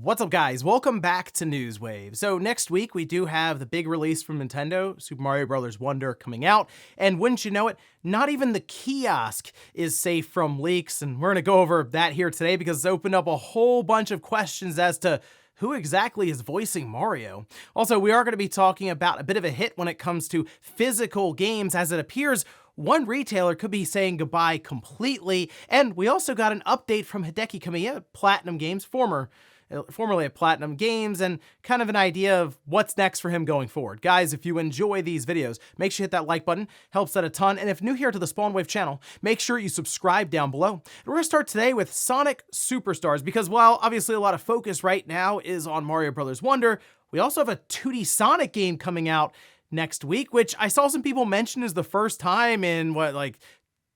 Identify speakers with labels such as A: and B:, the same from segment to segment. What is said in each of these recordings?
A: What's up, guys? Welcome back to Newswave. So next week we do have the big release from Nintendo, Super Mario Bros. Wonder coming out, and wouldn't you know it, not even the kiosk is safe from leaks, and we're gonna go over that here today because it's opened up a whole bunch of questions as to who exactly is voicing Mario. Also, we are going to be talking about a bit of a hit when it comes to physical games, as it appears one retailer could be saying goodbye completely, and we also got an update from Hideki Kamiya, Platinum Games, formerly at Platinum Games, and kind of an idea of what's next for him going forward. Guys, if you enjoy these videos, make sure you hit that like button, helps out a ton, and if new here to the Spawnwave channel, make sure you subscribe down below. And we're gonna start today with Sonic Superstars, because while obviously a lot of focus right now is on Mario Bros. Wonder, we also have a 2D Sonic game coming out next week, which I saw some people mention is the first time in, what, like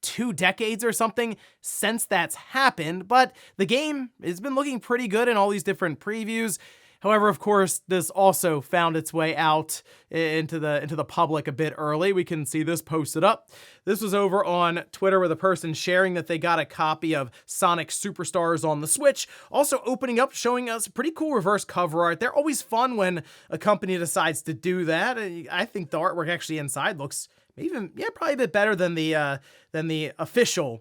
A: 2 decades or something since that's happened, but the game has been looking pretty good in all these different previews. However, of course, this also found its way out into the public a bit early. We can see this posted up. This was over on Twitter with a person sharing that they got a copy of Sonic Superstars on the Switch. Also opening up, showing us pretty cool reverse cover art. They're always fun when a company decides to do that. I think the artwork actually inside looks probably a bit better than the official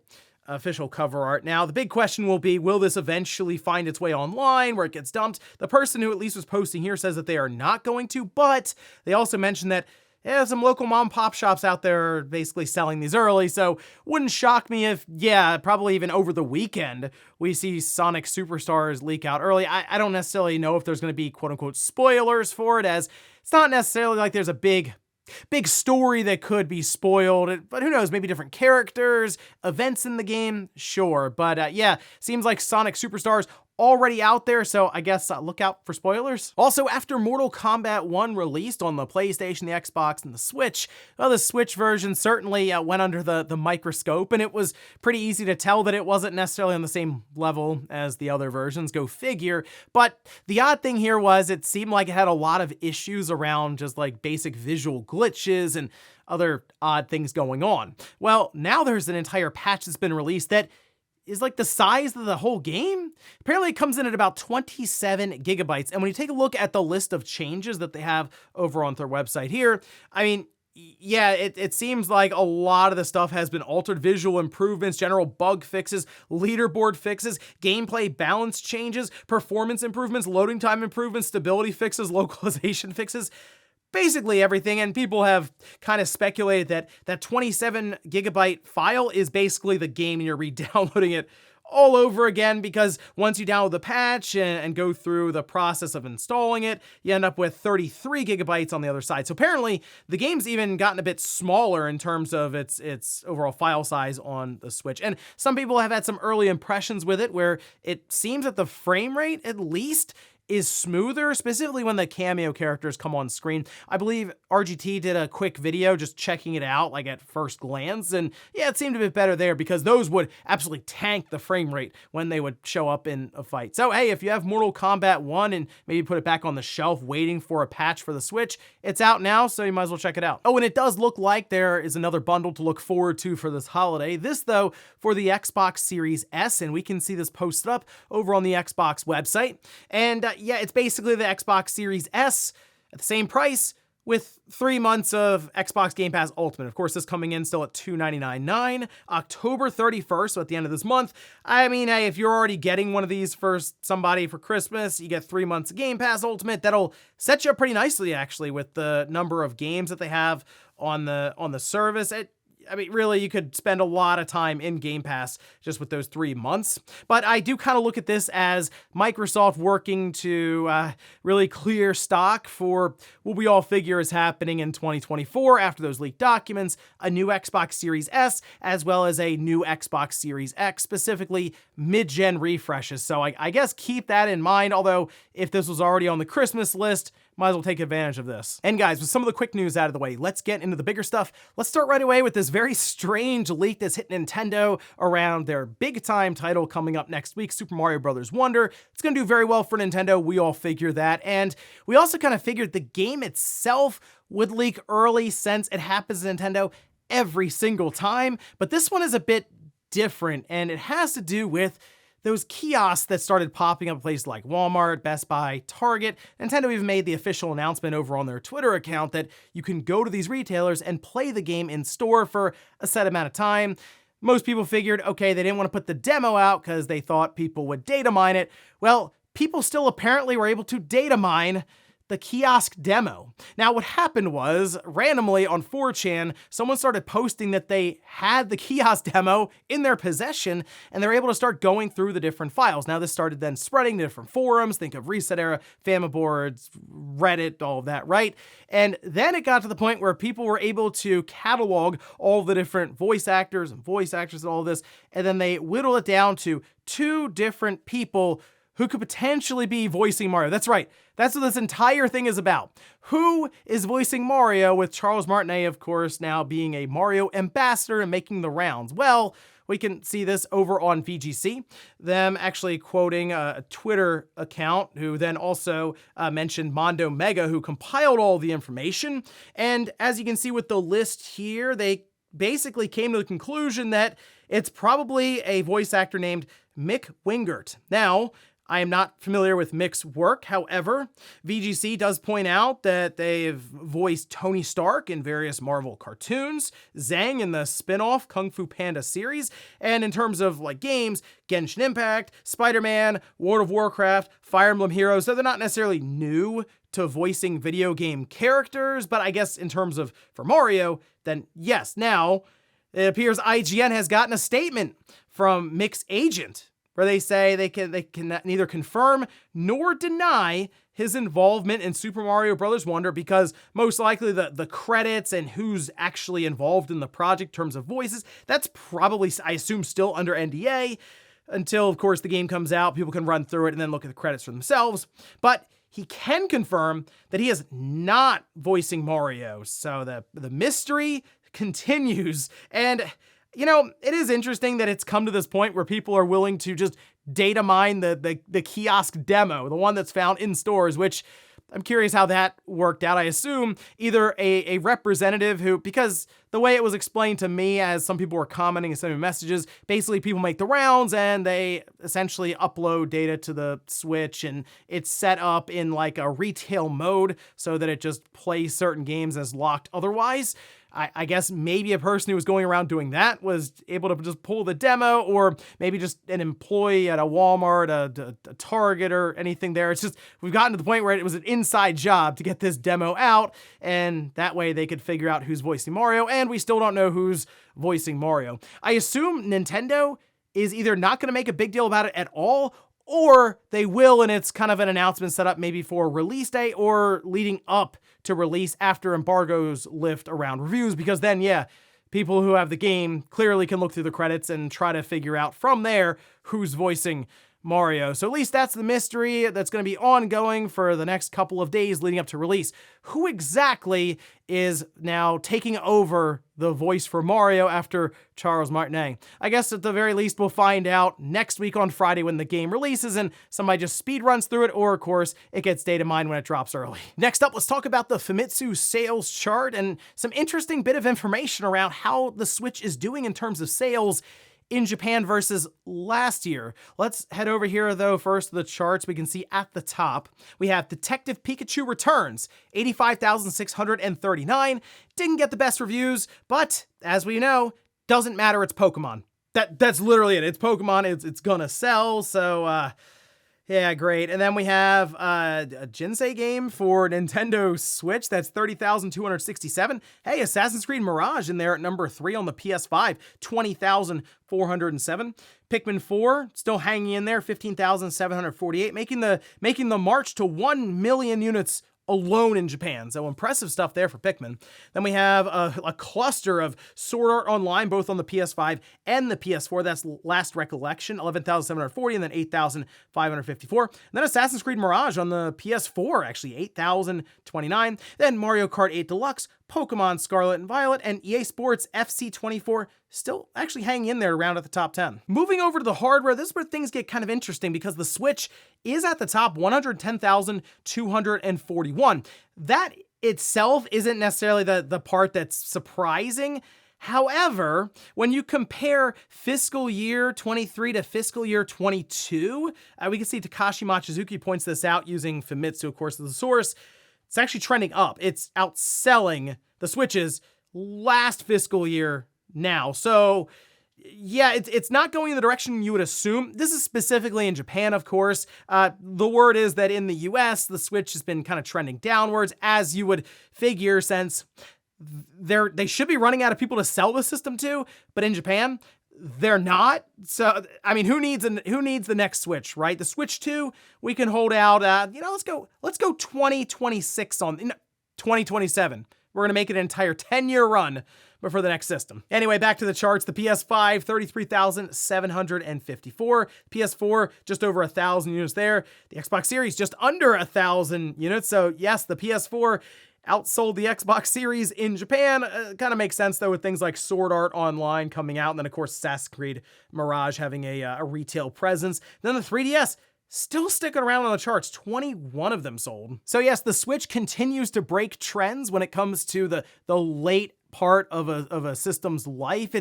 A: cover art. Now, the big question will be, will this eventually find its way online where it gets dumped? The person who at least was posting here says that they are not going to, but they also mentioned that some local mom pop shops out there are basically selling these early, so wouldn't shock me if, probably even over the weekend, we see Sonic Superstars leak out early. I don't necessarily know if there's going to be quote-unquote spoilers for it, as it's not necessarily like there's a big story that could be spoiled, but who knows, maybe different characters, events in the game, sure. But seems like Sonic Superstars already out there, so I guess look out for spoilers. Also, after Mortal Kombat 1 released on the PlayStation, the Xbox, and the Switch, well, the Switch version certainly went under the microscope, and it was pretty easy to tell that it wasn't necessarily on the same level as the other versions, go figure. But the odd thing here was it seemed like it had a lot of issues around just like basic visual glitches and other odd things going on. Well, now there's an entire patch that's been released that is like the size of the whole game. Apparently it comes in at about 27 gigabytes. And when you take a look at the list of changes that they have over on their website here, I mean, it seems like a lot of the stuff has been altered. Visual improvements, general bug fixes, leaderboard fixes, gameplay balance changes, performance improvements, loading time improvements, stability fixes, localization fixes. Basically everything, and people have kind of speculated that that 27 gigabyte file is basically the game and you're re-downloading it all over again, because once you download the patch and go through the process of installing it, you end up with 33 gigabytes on the other side. So apparently the game's even gotten a bit smaller in terms of its overall file size on the Switch. And some people have had some early impressions with it where it seems that the frame rate, at least, is smoother, specifically when the cameo characters come on screen. I believe RGT did a quick video just checking it out, like at first glance, and it seemed a bit better there because those would absolutely tank the frame rate when they would show up in a fight. So hey, if you have Mortal Kombat 1 and maybe put it back on the shelf waiting for a patch for the Switch, it's out now, so you might as well check it out. Oh, and it does look like there is another bundle to look forward to for this holiday. This, though, for the Xbox Series S, and we can see this posted up over on the Xbox website. And it's basically the Xbox Series S at the same price with 3 months of Xbox Game Pass Ultimate. Of course, this coming in still at $299.99, October 31st, so at the end of this month. I mean, hey, if you're already getting one of these for somebody for Christmas, you get 3 months of Game Pass Ultimate. That'll set you up pretty nicely, actually, with the number of games that they have on the service. I mean, really, you could spend a lot of time in Game Pass just with those 3 months. But I do kind of look at this as Microsoft working to really clear stock for what we all figure is happening in 2024 after those leaked documents, a new Xbox Series S, as well as a new Xbox Series X, specifically mid-gen refreshes. So I guess keep that in mind, although if this was already on the Christmas list, might as well take advantage of this. And guys, with some of the quick news out of the way, let's get into the bigger stuff. Let's start right away with this very strange leak that's hit Nintendo around their big time title coming up next week, Super Mario Bros. Wonder. It's going to do very well for Nintendo. We all figure that. And we also kind of figured the game itself would leak early since it happens to Nintendo every single time. But this one is a bit different, and it has to do with those kiosks that started popping up places like Walmart, Best Buy, Target. Nintendo even made the official announcement over on their Twitter account that you can go to these retailers and play the game in store for a set amount of time. Most people figured, okay, they didn't want to put the demo out because they thought people would data mine it. Well, people still apparently were able to data mine the kiosk demo. Now, what happened was, randomly on 4chan, someone started posting that they had the kiosk demo in their possession, and they're able to start going through the different files. Now, this started then spreading to different forums, think of Reset Era, Famiboards, Reddit, all of that, right? And then it got to the point where people were able to catalog all the different voice actors and all of this, and then they whittled it down to 2 different people who could potentially be voicing Mario. That's right. That's what this entire thing is about. Who is voicing Mario, with Charles Martinet, of course, now being a Mario ambassador and making the rounds? Well, we can see this over on VGC, them actually quoting a Twitter account who then also mentioned Mondo Mega, who compiled all the information. And as you can see with the list here, they basically came to the conclusion that it's probably a voice actor named Mick Wingert. Now, I am not familiar with Mick's work. However, VGC does point out that they've voiced Tony Stark in various Marvel cartoons, Zang in the spin-off Kung Fu Panda series, and in terms of like games, Genshin Impact, Spider-Man, World of Warcraft, Fire Emblem Heroes. So they're not necessarily new to voicing video game characters, but I guess in terms of for Mario, then yes. Now, it appears IGN has gotten a statement from Mick's agent, where they say they can neither confirm nor deny his involvement in Super Mario Bros. Wonder, because most likely the credits and who's actually involved in the project in terms of voices, that's probably, I assume, still under NDA until, of course, the game comes out. People can run through it and then look at the credits for themselves. But he can confirm that he is not voicing Mario. So the mystery continues. And you know, it is interesting that it's come to this point where people are willing to just data mine the kiosk demo, the one that's found in stores, which I'm curious how that worked out. I assume either a representative who, because the way it was explained to me, as some people were commenting and sending messages, basically people make the rounds and they essentially upload data to the Switch, and it's set up in like a retail mode so that it just plays certain games as locked otherwise. I guess maybe a person who was going around doing that was able to just pull the demo, or maybe just an employee at a Walmart, a Target, or anything there. It's just, we've gotten to the point where it was an inside job to get this demo out, and that way they could figure out who's voicing Mario, and we still don't know who's voicing Mario. I assume Nintendo is either not going to make a big deal about it at all, or they will, and it's kind of an announcement set up maybe for release day or leading up to release after embargoes lift around reviews, because then, yeah, people who have the game clearly can look through the credits and try to figure out from there who's voicing Mario. So at least that's the mystery that's going to be ongoing for the next couple of days leading up to release. Who exactly is now taking over the voice for Mario after Charles Martinet? I guess at the very least we'll find out next week on Friday when the game releases and somebody just speed runs through it, or of course it gets data mined when it drops early. Next up, let's talk about the Famitsu sales chart and some interesting bit of information around how the Switch is doing in terms of sales in Japan versus last year. Let's head over here though first to the charts. We can see at the top, we have Detective Pikachu Returns, 85,639. Didn't get the best reviews, but as we know, doesn't matter, it's Pokemon. That's literally it. It's Pokemon, it's gonna sell, so yeah, great. And then we have a Jinsei game for Nintendo Switch. That's 30,267. Hey, Assassin's Creed Mirage in there at number 3 on the PS5, 20,407. Pikmin 4 still hanging in there, 15,748, making the march to 1 million units alone in Japan. So impressive stuff there for Pikmin. Then we have a cluster of Sword Art Online, both on the PS5 and the PS4. That's Last Recollection, 11,740, and then 8,554. And then Assassin's Creed Mirage on the PS4, actually 8,029. Then Mario Kart 8 Deluxe, Pokemon Scarlet and Violet, and EA Sports FC24 still actually hanging in there around at the top 10. Moving over to the hardware, this is where things get kind of interesting because the Switch is at the top, 110,241. That itself isn't necessarily the part that's surprising. However, when you compare fiscal year 23 to fiscal year 22, we can see Takashi Machizuki points this out using Famitsu, of course, as the source. It's actually trending up. It's outselling the Switch's last fiscal year now. So yeah, it's not going in the direction you would assume. This is specifically in Japan, of course. The word is that in the US, the Switch has been kind of trending downwards, as you would figure, since they should be running out of people to sell the system to, but in Japan, they're not. So, I mean, who needs the next Switch, right? The Switch 2, we can hold out, let's go 2026 on 2027. We're going to make it an entire 10-year run before the next system. Anyway, back to the charts. The PS5, 33,754. PS4, just over 1,000 units there. The Xbox Series, just under 1,000 units. So yes, the PS4 outsold the Xbox Series in Japan. Kind of makes sense, though, with things like Sword Art Online coming out, and then, of course, Assassin's Creed Mirage having a retail presence. Then the 3DS, still sticking around on the charts, 21 of them sold. So yes, the Switch continues to break trends when it comes to the late part of a system's life.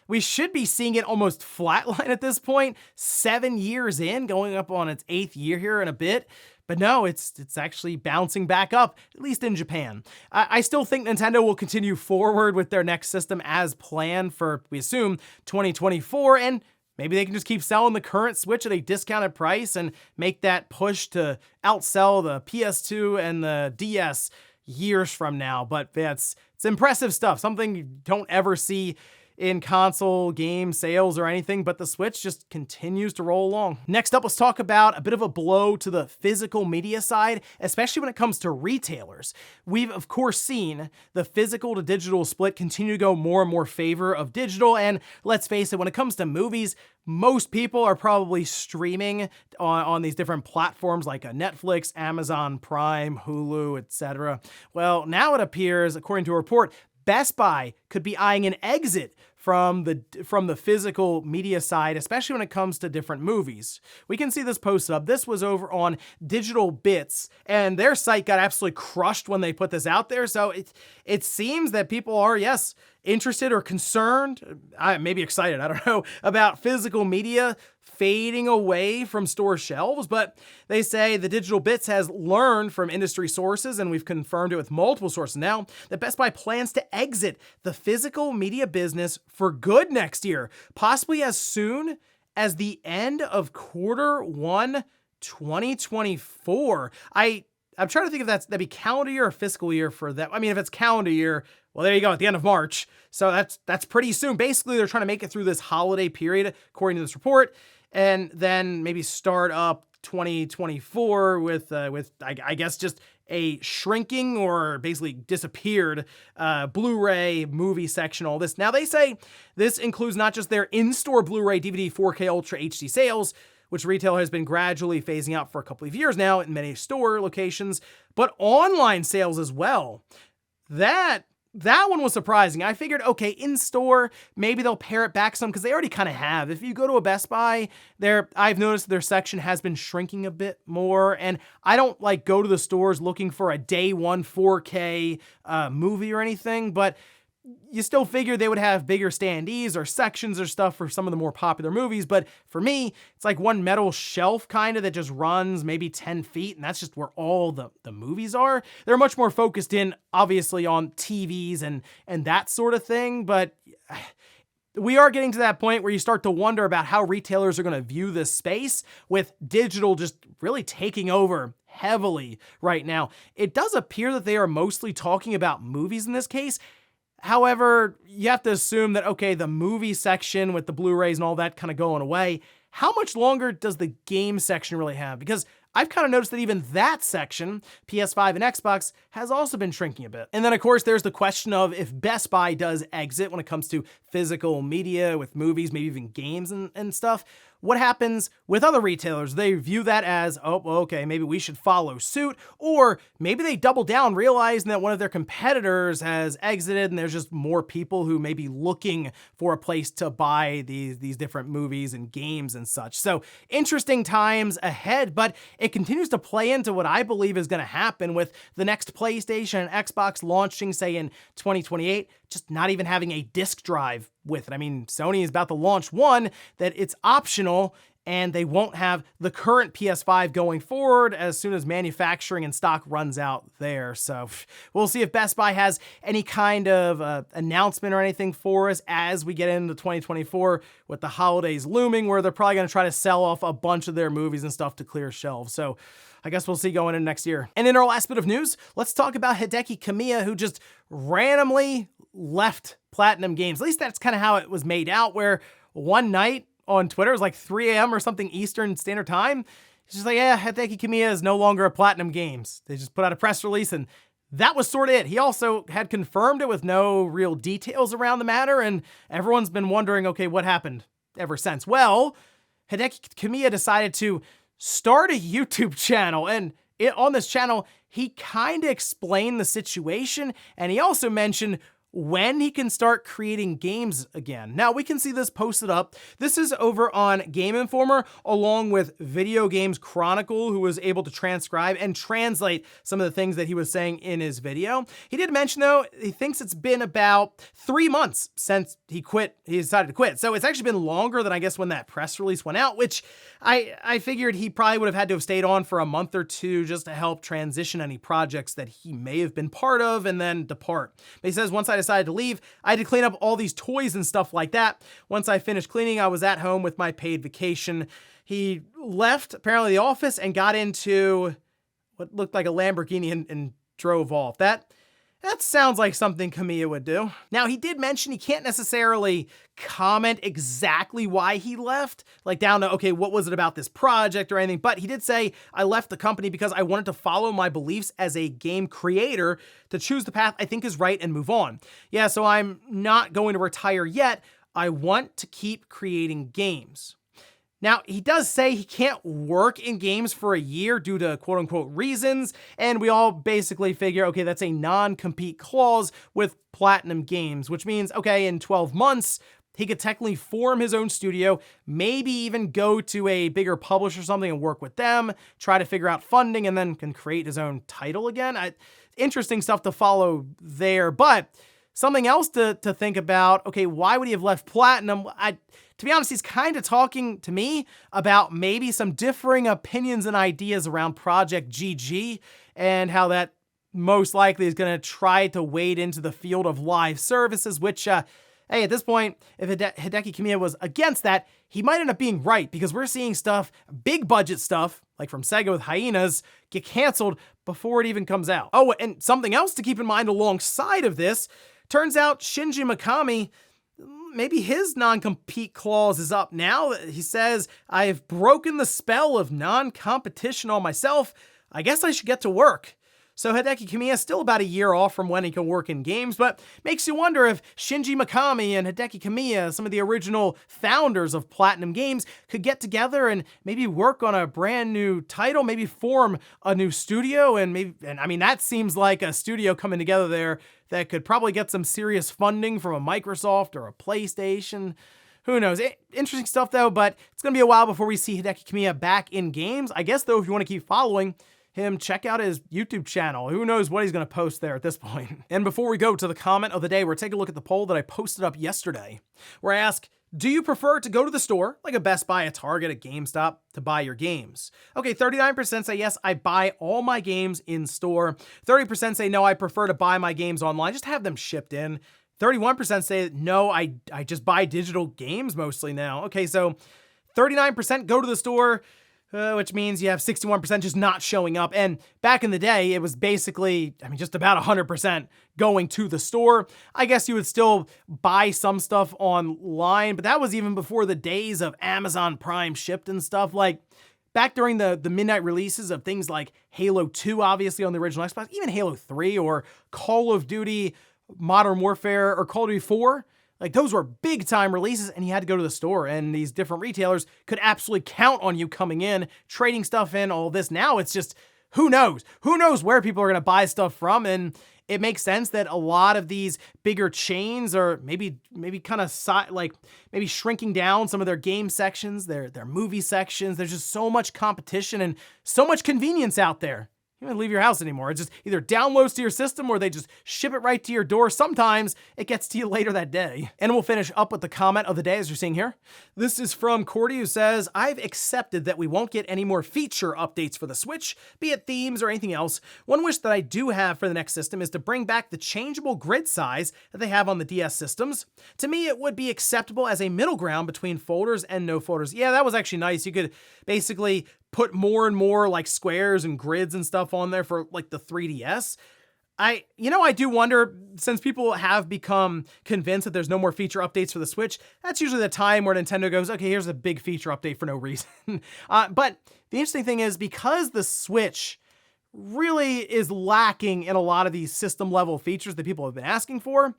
A: We should be seeing it almost flatline at this point, 7 years in, going up on its 8th year here in a bit. But no, it's actually bouncing back up, at least in Japan. I still think Nintendo will continue forward with their next system as planned for, we assume, 2024, and maybe they can just keep selling the current Switch at a discounted price and make that push to outsell the PS2 and the DS years from now. But it's impressive stuff, something you don't ever see in console game sales or anything, but the Switch just continues to roll along. Next up, let's talk about a bit of a blow to the physical media side, especially when it comes to retailers. We've, of course, seen the physical to digital split continue to go more and more favor of digital, and let's face it, when it comes to movies, most people are probably streaming on these different platforms like Netflix, Amazon Prime, Hulu, etc. Well, now it appears, according to a report, Best Buy could be eyeing an exit from the physical media side, especially when it comes to different movies. We can see this posted up. This was over on Digital Bits, and their site got absolutely crushed when they put this out there. So it seems that people are, yes, interested or concerned, maybe excited, I don't know, about physical media fading away from store shelves, but they say the Digital Bits has learned from industry sources, and we've confirmed it with multiple sources now, that Best Buy plans to exit the physical media business for good next year, possibly as soon as the end of Q1 2024. I'm trying to think if that'd be calendar year or fiscal year for that. I mean, if it's calendar year, well, there you go, at the end of March. So that's pretty soon. Basically, they're trying to make it through this holiday period, according to this report, and then maybe start up 2024 with I guess just a shrinking or basically disappeared Blu-ray movie section, all this. Now, they say this includes not just their in-store Blu-ray, DVD, 4K Ultra HD sales, which retail has been gradually phasing out for a couple of years now in many store locations, but online sales as well. That one was surprising. I figured, okay, in store, maybe they'll pare it back some, because they already kind of have. If you go to a Best Buy, I've noticed their section has been shrinking a bit more, and I don't go to the stores looking for a day one 4K movie or anything, but you still figure they would have bigger standees or sections or stuff for some of the more popular movies. But for me, it's like one metal shelf kind of that just runs maybe 10 feet. And that's just where all the movies are. They're much more focused in, obviously, on TVs and that sort of thing. But we are getting to that point where you start to wonder about how retailers are going to view this space, with digital just really taking over heavily right now. It does appear that they are mostly talking about movies in this case. However, you have to assume that, okay, the movie section with the Blu-rays and all that kind of going away, how much longer does the game section really have? Because I've kind of noticed that even that section, PS5 and Xbox, has also been shrinking a bit. And then, of course, there's the question of if Best Buy does exit when it comes to physical media with movies, maybe even games and stuff, what happens with other retailers? They view that as, oh, well, okay, maybe we should follow suit, or maybe they double down realizing that one of their competitors has exited and there's just more people who may be looking for a place to buy these different movies and games and such. So interesting times ahead, but it continues to play into what I believe is going to happen with the next PlayStation and Xbox launching, say, in 2028, just not even having a disc drive with it. I mean, Sony is about to launch one that it's optional, and they won't have the current PS5 going forward as soon as manufacturing and stock runs out there. So we'll see if Best Buy has any kind of announcement or anything for us as we get into 2024 with the holidays looming, where they're probably going to try to sell off a bunch of their movies and stuff to clear shelves. So I guess we'll see going into next year. And in our last bit of news, let's talk about Hideki Kamiya, who just randomly left Platinum Games. At least that's kind of how it was made out, where one night on Twitter, it was like 3 a.m. or something Eastern Standard Time, he's just like, yeah, Hideki Kamiya is no longer at Platinum Games. They just put out a press release, and that was sort of it. He also had confirmed it with no real details around the matter, and everyone's been wondering, okay, what happened ever since? Well, Hideki Kamiya decided to start a YouTube channel, and on this channel, he kind of explained the situation, and he also mentioned when he can start creating games again. Now, we can see this posted up. This is over on Game Informer, along with Video Games Chronicle, who was able to transcribe and translate some of the things that he was saying in his video. He did mention, though, he thinks it's been about 3 months since he decided to quit. So it's actually been longer than, I guess, when that press release went out, which I figured he probably would have had to have stayed on for a month or two just to help transition any projects that he may have been part of and then depart. But he says, once I decided to leave, I had to clean up all these toys and stuff like that. Once I finished cleaning, I was at home with my paid vacation. He left, apparently, the office and got into what looked like a Lamborghini and drove off. That sounds like something Kamiya would do. Now, he did mention he can't necessarily comment exactly why he left, like down to, okay, what was it about this project or anything, but he did say, I left the company because I wanted to follow my beliefs as a game creator to choose the path I think is right and move on. Yeah, so I'm not going to retire yet. I want to keep creating games. Now, he does say he can't work in games for a year due to quote-unquote reasons, and we all basically figure, okay, that's a non-compete clause with Platinum Games, which means, okay, in 12 months, he could technically form his own studio, maybe even go to a bigger publisher or something and work with them, try to figure out funding, and then can create his own title again. Interesting stuff to follow there, but something else to think about, okay, why would he have left Platinum? To be honest, he's kind of talking to me about maybe some differing opinions and ideas around Project GG and how that most likely is going to try to wade into the field of live services, which, hey, at this point, if Hideki Kamiya was against that, he might end up being right, because we're seeing stuff, big budget stuff, like from Sega with Hyenas, get canceled before it even comes out. Oh, and something else to keep in mind alongside of this, turns out Shinji Mikami, maybe his non-compete clause is up now. He says, I've broken the spell of non-competition on myself. I guess I should get to work. So Hideki Kamiya is still about a year off from when he can work in games, but makes you wonder if Shinji Mikami and Hideki Kamiya, some of the original founders of Platinum Games, could get together and maybe work on a brand new title, maybe form a new studio, and I mean, that seems like a studio coming together there that could probably get some serious funding from a Microsoft or a PlayStation. Who knows? Interesting stuff, though, but it's going to be a while before we see Hideki Kamiya back in games. I guess, though, if you want to keep following him, check out his YouTube channel. Who knows what he's going to post there at this point. And before we go to the comment of the day, we're taking a look at the poll that I posted up yesterday, where I ask, do you prefer to go to the store, like a Best Buy, a Target, a GameStop, to buy your games? Okay, 39% say yes, I buy all my games in store. 30% say no, I prefer to buy my games online, just have them shipped in. 31% say no, I just buy digital games mostly now. Okay, so 39% go to the store, which means you have 61% just not showing up. And back in the day, it was basically, just about 100% going to the store. I guess you would still buy some stuff online, but that was even before the days of Amazon Prime shipped and stuff. Like, back during the midnight releases of things like Halo 2, obviously on the original Xbox, even Halo 3 or Call of Duty Modern Warfare or Call of Duty 4 Like, those were big time releases, and you had to go to the store, and these different retailers could absolutely count on you coming in, trading stuff in, all this. Now it's just, who knows? Who knows where people are going to buy stuff from? And it makes sense that a lot of these bigger chains are maybe kind of maybe shrinking down some of their game sections, their movie sections. There's just so much competition and so much convenience out there. You don't leave your house anymore. It just either downloads to your system or they just ship it right to your door. Sometimes it gets to you later that day. And we'll finish up with the comment of the day, as you're seeing here. This is from Cordy, who says, I've accepted that we won't get any more feature updates for the Switch, be it themes or anything else. One wish that I do have for the next system is to bring back the changeable grid size that they have on the DS systems. To me, it would be acceptable as a middle ground between folders and no folders. Yeah, that was actually nice. You could basically put more and more like squares and grids and stuff on there for like the 3DS. I do wonder, since people have become convinced that there's no more feature updates for the Switch, that's usually the time where Nintendo goes, okay, here's a big feature update for no reason. But the interesting thing is, because the Switch really is lacking in a lot of these system level features that people have been asking for,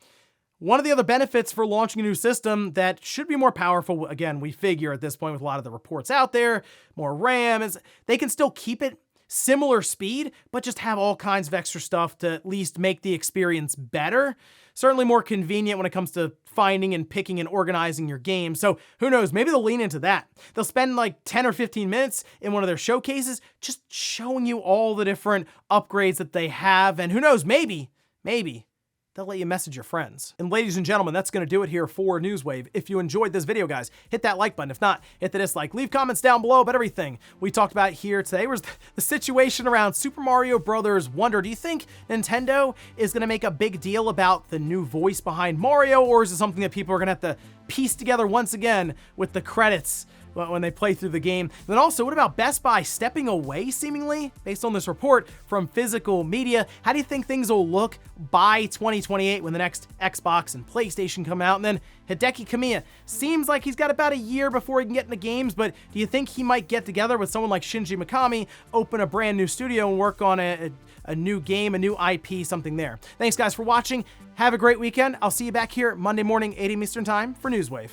A: one of the other benefits for launching a new system that should be more powerful, again, we figure at this point with a lot of the reports out there, more RAM, is they can still keep it similar speed, but just have all kinds of extra stuff to at least make the experience better. Certainly more convenient when it comes to finding and picking and organizing your game. So who knows, maybe they'll lean into that. They'll spend like 10 or 15 minutes in one of their showcases just showing you all the different upgrades that they have. And who knows, maybe they'll let you message your friends. And ladies and gentlemen, that's gonna do it here for Newswave. If you enjoyed this video, guys, hit that like button. If not, hit the dislike. Leave comments down below about everything we talked about here today. Was the situation around Super Mario Bros. Wonder. Do you think Nintendo is gonna make a big deal about the new voice behind Mario, or is it something that people are gonna have to piece together once again with the credits when they play through the game? And then also, what about Best Buy stepping away, seemingly, based on this report, from physical media? How do you think things will look by 2028 when the next Xbox and PlayStation come out? And then Hideki Kamiya, seems like he's got about a year before he can get into games, but do you think he might get together with someone like Shinji Mikami, open a brand new studio and work on a new game, a new IP, something there? Thanks, guys, for watching. Have a great weekend. I'll see you back here Monday morning, 8 a.m. Eastern Time for Newswave.